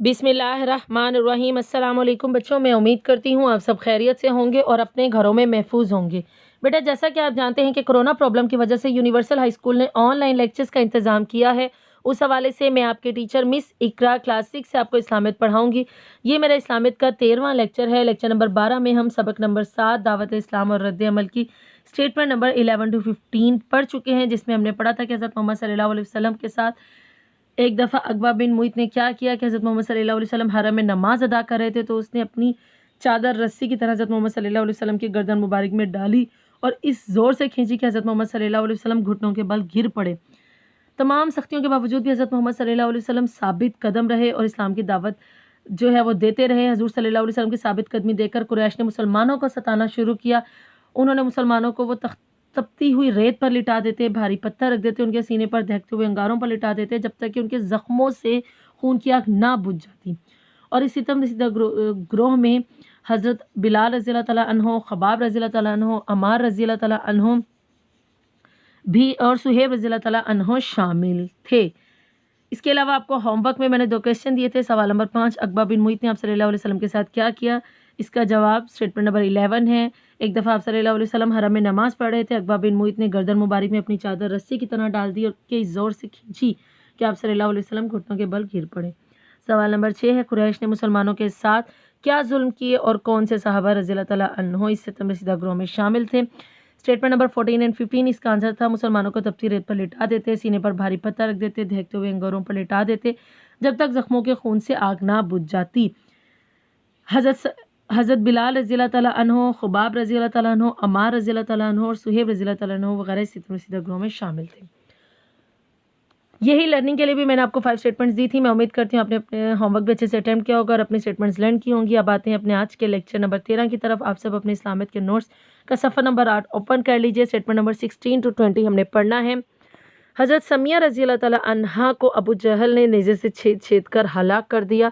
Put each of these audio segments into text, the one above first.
बिस्मिल्लाहिर्रहमानिर्रहीम। अस्सलाम वालेकुम बच्चों, मैं उम्मीद करती हूँ आप सब खैरियत से होंगे और अपने घरों में महफूज होंगे। बेटा, जैसा कि आप जानते हैं कि कोरोना प्रॉब्लम की वजह से यूनिवर्सल हाई स्कूल ने ऑनलाइन लेक्चर्स का इंतज़ाम किया है। उस हवाले से मैं आपके टीचर मिस इकरा क्लास 6 से आपको इस्लामियत पढ़ाऊँगी। ये मेरा इस्लामियत का 13वां लेक्चर है। लेक्चर नंबर 12 में हम सबक नंबर 7 दावत इस्लाम और रद्द अमल की स्टेटमेंट नंबर 11 to 15 पढ़ चुके हैं, जिसमें हमने पढ़ा था कि हज़रत मोहम्मद सल्लल्लाहु अलैहि वसल्लम के साथ एक दफ़ा अकबा बिन मुइत ने क्या किया कि हज़रत मोहम्मद सल्लल्लाहु अलैहि वसल्लम हरम में नमाज अदा कर रहे थे, तो उसने अपनी चादर रस्सी की तरह हज़रत मोहम्मद सल्लल्लाहु अलैहि वसल्लम की गर्दन मुबारक में डाली और इस ज़ोर से खींची कि हज़रत मोहम्मद सल्लल्लाहु अलैहि वसल्लम घुटनों के बल गिर पड़े। तमाम सख्तियों के बावजूद भी हज़रत मोहम्मद सल्लल्लाहु अलैहि वसल्लम साबित कदम रहे और इस्लाम की दावत जो है वो देते रहे। हज़ूर सल्लल्लाहु अलैहि वसल्लम की साबित कदमी देखकर कुरैश ने मुसलमानों को सताना शुरू किया। उन्होंने मुसलमानों को वो तपती हुई रेत पर लिटा देते, भारी पत्थर रख देते, उनके सीने पर दहकते हुए अंगारों पर लिटा देते, जब तक कि उनके ज़ख्मों से खून की आग ना बुझ जाती। और इसी ग्रोह में हज़रत बिलाल रज़ी अल्लाह तआला अन्हो, खबाब रज़ी अल्लाह तआला अन्हो, अमार रज़ी अल्लाह तआला अन्हो भी और सुहेब रज़ी अल्लाह तआला अन्हो शामिल थे। इसके अलावा आपको होमवर्क में मैंने 2 क्वेश्चन दिए थे। सवाल नंबर 5, अकबा बिन मुइत ने आप सल्लल्लाहु अलैहि वसल्लम के साथ क्या किया? इसका जवाब स्टेटमेंट नंबर 11 है। एक दफ़ा आप सल्लल्लाहु अलैहि वसल्लम हरम में नमाज़ पढ़ रहे थे। अकबा बिन मुइत ने गर्दन मुबारक में अपनी चादर रस्सी की तरह डाल दी और कई ज़ोर से खींची कि आप सल्लल्लाहु अलैहि वसल्लम घुटनों के बल गिर पड़े। सवाल नंबर 6 है, कुरैश ने मुसलमानों के साथ क्या जुल्म किए और कौन से सहाबा रज़ी अल्लाह तआला अन्हो इस सितम-रसीदा ग्रोह में शामिल थे? स्टेटमेंट नंबर 14 एंड 15 इसका आंसर था, मुसलमानों को तपती रेत पर लिटा देते, सीने पर भारी पत्थर रख देते, दहकते हुए अंगारों पर लिटा देते, जब तक जख्मों के खून से आग ना बुझ जाती। हज़रत बिलाल रज़ी अल्लाह तआला अन्हो, खबाब रज़ी अल्लाह तआला अन्हो, अमार रज़ी अल्लाह तआला अन्हो और सुहेब रज़ी अल्लाह तआला अन्हो वगैरह इस सीधा ग्रोह में शामिल थे। यही लर्निंग के लिए भी मैंने आपको 5 स्टेटमेंट्स दी थी। मैं उम्मीद करती हूँ आपने अपने होमवर्क भी अच्छे से अटेम्प्ट किया होगा और अपनी स्टेटमेंट्स लर्न की होंगी। अब आते हैं अपने आज के लेक्चर नंबर 13 की तरफ। आप सब अपने इस्लामियत के नोट्स का सफ़र नंबर 8 ओपन कर लीजिए। स्टेटमेंट नंबर 16 to 20 हमने पढ़ना है। हज़रत समिया रज़ी अल्लाह तआला अन्हा को अबू जहल ने नेज़े से छेद कर हलाक कर दिया।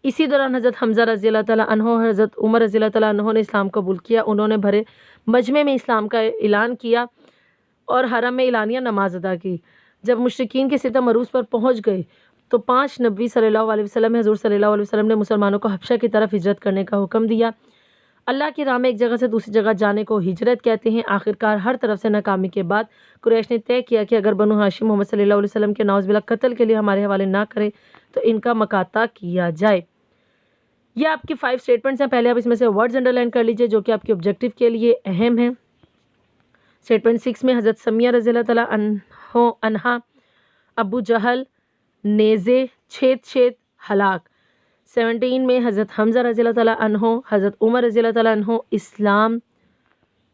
इसी दौरान हज़रत हमज़ा रज़ी अल्लाह तआला अन्हो और हज़रत उमर रज़ी अल्लाह तआला अन्हो ने इस्लाम कबूल किया। उन्होंने भरे मजमे में इस्लाम का ऐलान किया और हरम में एलानिया नमाज अदा की। जब मुशरिकीन के सितम अरूज पर पहुंच गए तो 5 नबी सल्लल्लाहु अलैहि वसल्लम हज़ूर सल्लल्लाहु अलैहि वसल्लम ने मुसलमानों को हबशा की तरफ हिजरत करने का हुक्म दिया। अल्लाह की राह में एक जगह से दूसरी जगह जाने को हिजरत कहते हैं। आखिरकार हर तरफ से नाकामी के बाद कुरैश ने तय किया कि अगर बनु हाशिम मोहम्मद सल्लल्लाहु अलैहि वसल्लम के नाउज़ बिल्लाह कत्ल के लिए हमारे हवाले ना करे तो इनका मकाता किया जाए। ये आपकी 5 स्टेटमेंट्स हैं। पहले आप इसमें से वर्ड्स अंडरलाइन कर लीजिए जो कि आपके ऑब्जेक्टिव के लिए अहम है। स्टेटमेंट 6 में हज़रत समिया रज़ी अल्लाह तआला अन्हा, अबू जहल नेज़े छेद हलाक। 17 में हज़रत हमज़ा रज़ी अल्लाह तआला अन्हो, हज़रत उमर रज़ी अल्लाह तआला अन्हो इस्लाम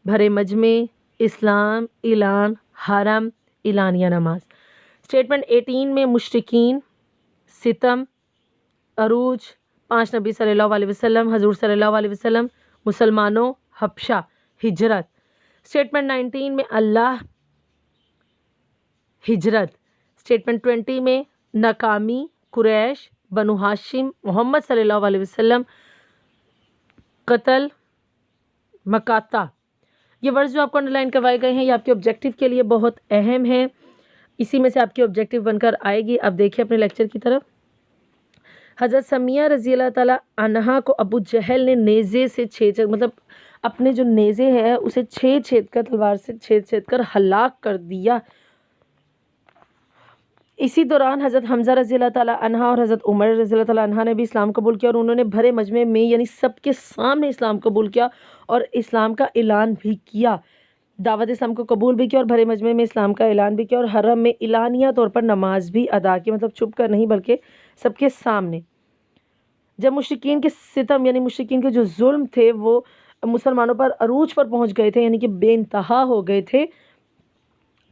भरे मजमे, इस्लाम ऐलान, हरम, एलानिया नमाज। स्टेटमेंट 18 में मुशरिकीन, सितम, अरूज, 5 नबी सल्लल्लाहु अलैहि वसल्लम, हज़ूर सल्लल्लाहु अलैहि वसल्लम, मुसलमानों, हबशा, हिजरत। स्टेटमेंट 19 में अल्लाह, हिजरत। स्टेटमेंट 20 में नाकामी, कुरैश, बनु हाशिम, मोहम्मद सल्लल्लाहु अलैहि वसल्लम, कत्ल, मकाता। ये वर्ड्स जो आपको अंडरलाइन करवाए गए हैं ये आपके ऑब्जेक्टिव के लिए बहुत अहम है। इसी में से आपकी ऑब्जेक्टिव बनकर आएगी। अब देखिए अपने लेक्चर की तरफ। हज़रत समिया रज़ी अल्लाह तआला अन्हा को अबू जहल ने नेज़े से छेद मतलब अपने जो नेज़े है उसे छेद कर तलवार से छेद कर हलाक कर दिया। इसी दौरान हज़रत हमज़ा रज़ी अल्लाह तआला अन्हा और हज़रत उमर रज़ी अल्लाह तआला अन्हा ने भी इस्लाम कबूल किया और उन्होंने भरे मजमे में यानी सबके सामने इस्लाम कबूल किया और इस्लाम का ऐलान भी किया। दावत इस्लाम को कबूल भी किया और भरे मजमे में इस्लाम का ऐलान भी किया और हरम में एलानिया तौर पर नमाज भी अदा की, मतलब छुप कर नहीं बल्कि सबके सामने। जब मुशरिकीन के सितम यानी मुशरिकीन के जो जुल्म थे वो मुसलमानों पर अरूज पर पहुँच गए थे, यानी कि बेइंतहा हो गए थे,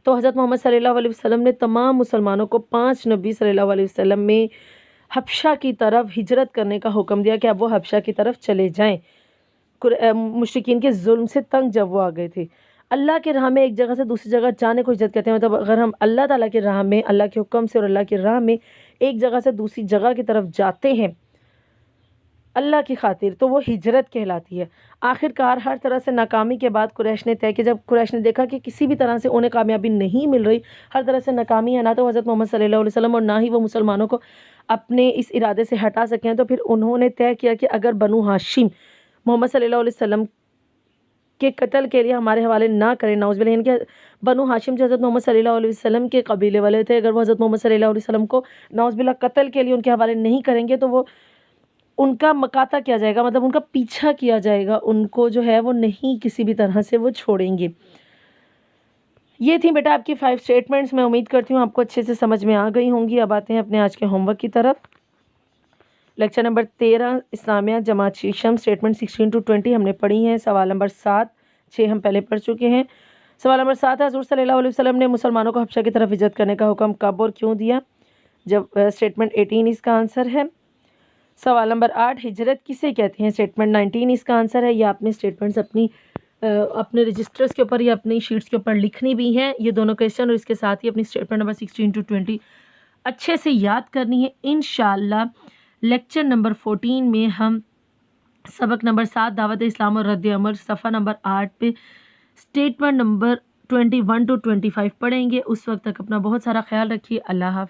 तो हज़रत मोहम्मद सल्लल्लाहु अलैहि वसल्लम ने तमाम मुसलमानों को 5 नबी सल्लल्लाहु अलैहि वसल्लम में हबशा की तरफ हिजरत करने का हुक्म दिया कि अब वो हबशा की तरफ चले जाएं। मुशरिकीन के जुल्म से तंग जब वो आ गए थे। अल्लाह की राह में एक जगह से दूसरी जगह जाने को हिजरत कहते हैं। मतलब अगर हम अल्लाह ताला की राह में, अल्लाह के हुक्म से और अल्लाह की राह में एक जगह से दूसरी जगह की तरफ जाते हैं अल्लाह की खातिर, तो वो हिजरत कहलाती है। आखिरकार हर तरह से नाकामी के बाद कुरैश ने तय किया, जब कुरैश ने देखा कि किसी भी तरह से उन्हें कामयाबी नहीं मिल रही, हर तरह से नाकामी है, ना तो हज़रत मोहम्मद सल्लल्लाहु अलैहि वसल्लम और ना ही वो मुसलमानों को اپنے اس ارادے سے ہٹا سکیں، تو پھر انہوں نے طے کیا کہ اگر بنو ہاشم محمد صلی اللہ علیہ وسلم کے قتل کے لیے ہمارے حوالے نہ کریں، نعوذ باللہ، یعنی کہ بنو ہاشم جو حضرت محمد صلی اللہ علیہ وسلم کے قبیلے والے تھے، اگر وہ حضرت محمد صلی اللہ علیہ وسلم کو نعوذ باللہ قتل کے لیے ان کے حوالے نہیں کریں گے تو وہ ان کا مقاطع کیا جائے گا، مطلب ان کا پیچھا کیا جائے گا، ان کو جو ہے وہ نہیں کسی بھی طرح سے وہ چھوڑیں گے۔ یہ تھیں بیٹا آپ کی 5 اسٹیٹمنٹس، میں امید کرتی ہوں آپ کو اچھے سے سمجھ میں آ گئی ہوں گی۔ اب آتے ہیں اپنے آج کے ہوم ورک کی طرف۔ لیکچر نمبر 13 اسلامیات جماعت شیشم، اسٹیٹمنٹ 16 to 20 ہم نے پڑھی ہیں۔ سوال نمبر 7 6 ہم پہلے پڑھ چکے ہیں۔ سوال نمبر 7 ہے، حضور صلی اللہ علیہ وسلم نے مسلمانوں کو حبشہ کی طرف ہجرت کرنے کا حکم کب اور کیوں دیا؟ جب اسٹیٹمنٹ 18 اس کا آنسر ہے۔ سوال نمبر 8 ہجرت کسے کہتے ہیں؟ اسٹیٹمنٹ 19 اس کا آنسر ہے۔ یہ آپ نے اسٹیٹمنٹس اپنے رجسٹرز کے اوپر یا اپنی شیٹس کے اوپر لکھنی بھی ہیں، یہ دونوں کویشچن، اور اس کے ساتھ ہی اپنی اسٹیٹمنٹ نمبر 16 to 20 اچھے سے یاد کرنی ہے۔ انشاءاللہ لیکچر نمبر 14 میں ہم سبق نمبر 7 دعوت اسلام اور رد عمل صفحہ نمبر 8 پہ اسٹیٹمنٹ نمبر 21 to 25 پڑھیں گے۔ اس وقت تک اپنا بہت سارا خیال رکھیے۔ اللہ حافظ۔